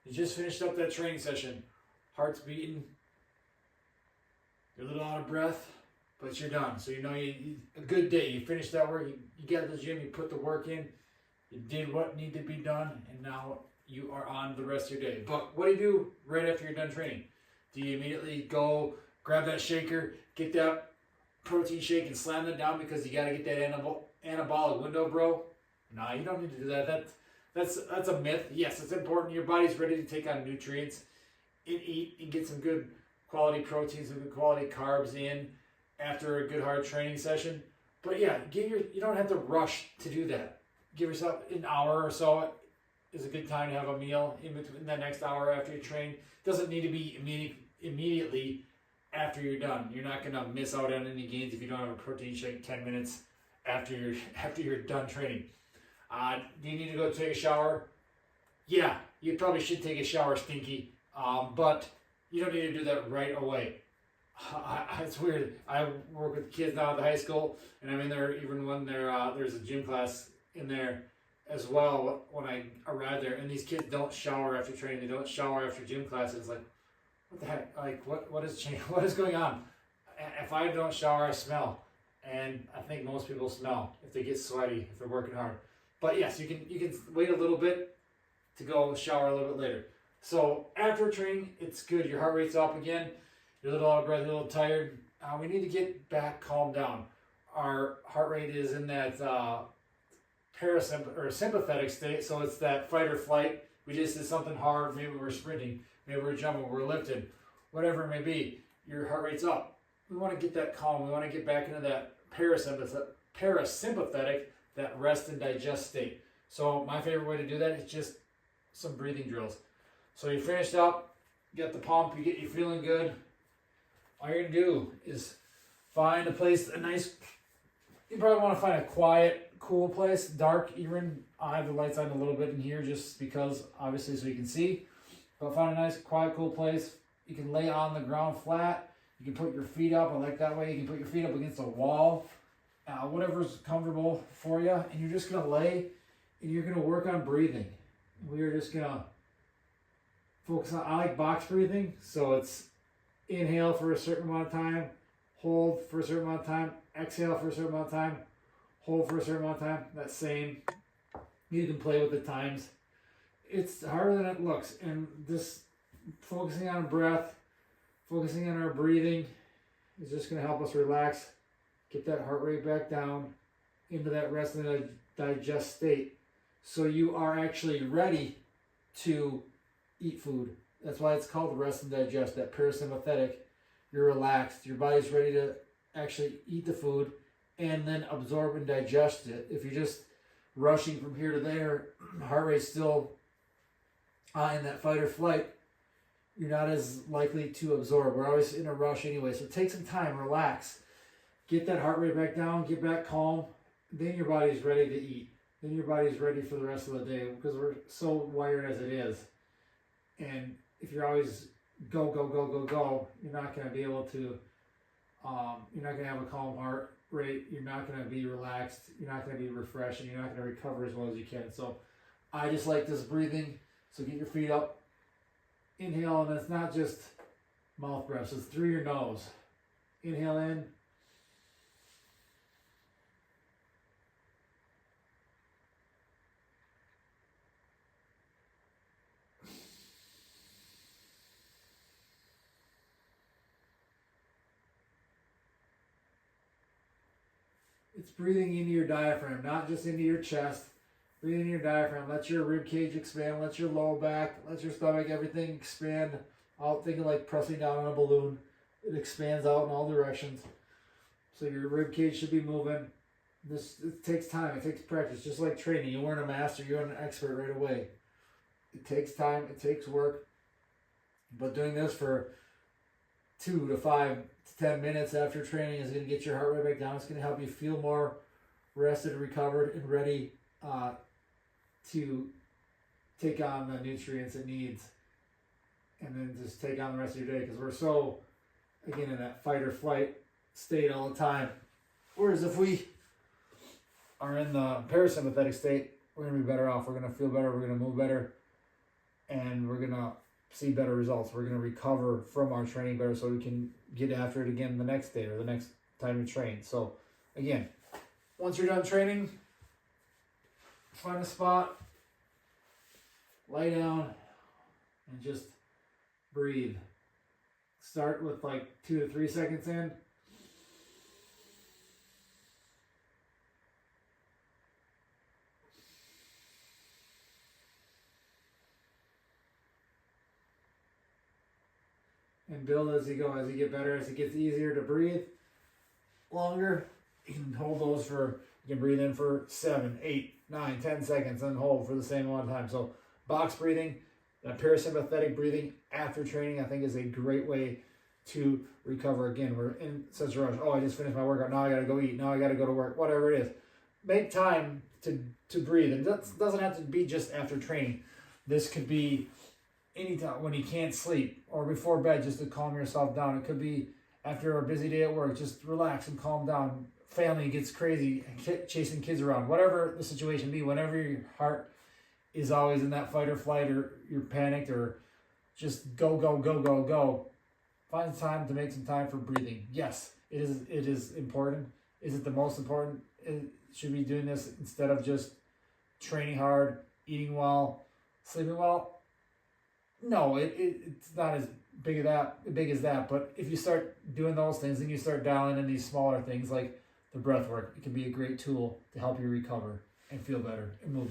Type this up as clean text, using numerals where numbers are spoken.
You just finished up that training session. Heart's beating. You're a little out of breath, but you're done. So you know a good day. You finished that work. You got to the gym. You put the work in. You did what needed to be done, and now you are on the rest of your day. But what do you do right after you're done training? Do you immediately go grab that shaker, get that protein shake, and slam it down because you got to get that anabolic window, bro? No, you don't need to do that. That's a myth. Yes, it's important. Your body's ready to take on nutrients and eat and get some good quality proteins and good quality carbs in after a good hard training session. But yeah, you don't have to rush to do that. Give yourself an hour or so is a good time to have a meal in between the next hour after you train. Doesn't need to be immediately after you're done. You're not gonna miss out on any gains if you don't have a protein shake 10 minutes after you're done training. Do you need to go take a shower? Yeah, you probably should take a shower, stinky. But you don't need to do that right away. It's weird. I work with kids now at the high school, and I'm in there even when there's a gym class in there as well when I arrive there. And these kids don't shower after training. They don't shower after gym classes. Like, what the heck? Like, what is changing? What is going on? If I don't shower, I smell, and I think most people smell if they get sweaty if they're working hard. But yes, you can wait a little bit to go shower a little bit later. So after training, it's good. Your heart rate's up again. You're a little out of breath, a little tired. We need to get back calmed down. Our heart rate is in that sympathetic state, so it's that fight or flight. We just did something hard. Maybe we're sprinting, maybe we're jumping, we're lifting, whatever it may be. Your heart rate's up. We want to get that calm. We want to get back into that parasympathetic, that rest and digest state. So my favorite way to do that is just some breathing drills. So you finished up, you got the pump, you feeling good. All you're gonna do is find a place, you probably want to find a quiet, cool place, dark, even. I have the lights on a little bit in here just because, obviously, so you can see. But find a nice, quiet, cool place. You can lay on the ground flat. You can put your feet up, I like that way. You can put your feet up against a wall, whatever's comfortable for you. And you're just gonna lay, and you're gonna work on breathing. We are just gonna focus on, I like box breathing, so it's inhale for a certain amount of time, hold for a certain amount of time, exhale for a certain amount of time, hold for a certain amount of time. That same, you can play with the times. It's harder than it looks, and this focusing on breath, focusing on our breathing is just going to help us relax, get that heart rate back down into that rest and digest state, so you are actually ready to eat food. That's why it's called rest and digest, that parasympathetic. You're relaxed. Your body's ready to actually eat the food and then absorb and digest it. If you're just rushing from here to there, heart rate's still in that fight or flight, you're not as likely to absorb. We're always in a rush anyway. So take some time, relax. Get that heart rate back down, get back calm. Then your body's ready to eat. Then your body's ready for the rest of the day because we're so wired as it is. And if you're always go, you're not going to be able to, you're not going to have a calm heart rate. You're not going to be relaxed. You're not going to be refreshed, and you're not going to recover as well as you can. So I just like this breathing. So get your feet up. Inhale, and it's not just mouth breaths. It's through your nose. Inhale in. It's breathing into your diaphragm, not just into your chest. Breathe into your diaphragm. Let your rib cage expand. Let your low back, let your stomach, everything expand out. Think of like pressing down on a balloon. It expands out in all directions. So your rib cage should be moving. It takes time. It takes practice. Just like training. You weren't a master. You're an expert right away. It takes time. It takes work. But doing this for 2 to 5 to 10 minutes after training is going to get your heart rate back down. It's going to help you feel more rested, recovered, and ready to take on the nutrients it needs, and then just take on the rest of your day, because we're so, again, in that fight or flight state all the time. Whereas if we are in the parasympathetic state, we're going to be better off. We're going to feel better. We're going to move better. And we're going see better results. We're going to recover from our training better so we can get after it again the next day or the next time you train. So again, once you're done training, find a spot, lay down, and just breathe. Start with like 2 to 3 seconds in. And build as you go, as you get better, as it gets easier to breathe longer. You can hold those for, you can breathe in for 7, 8, 9, 10 seconds and hold for the same amount of time. So box breathing, that parasympathetic breathing after training, I think is a great way to recover. Again, we're in such a rush. Oh, I just finished my workout. Now I got to go eat. Now I got to go to work. Whatever it is. Make time to breathe. And that doesn't have to be just after training. This could be anytime when you can't sleep or before bed, just to calm yourself down. It could be after a busy day at work, just relax and calm down. Family gets crazy, chasing kids around. Whatever the situation be, whenever your heart is always in that fight or flight, or you're panicked, or just go, go, go, go, go. Find time to make some time for breathing. Yes, it is important. Is it the most important? Should we be doing this instead of just training hard, eating well, sleeping well? No, it's not as big as that. But if you start doing those things, then you start dialing in these smaller things like the breath work. It can be a great tool to help you recover and feel better and move.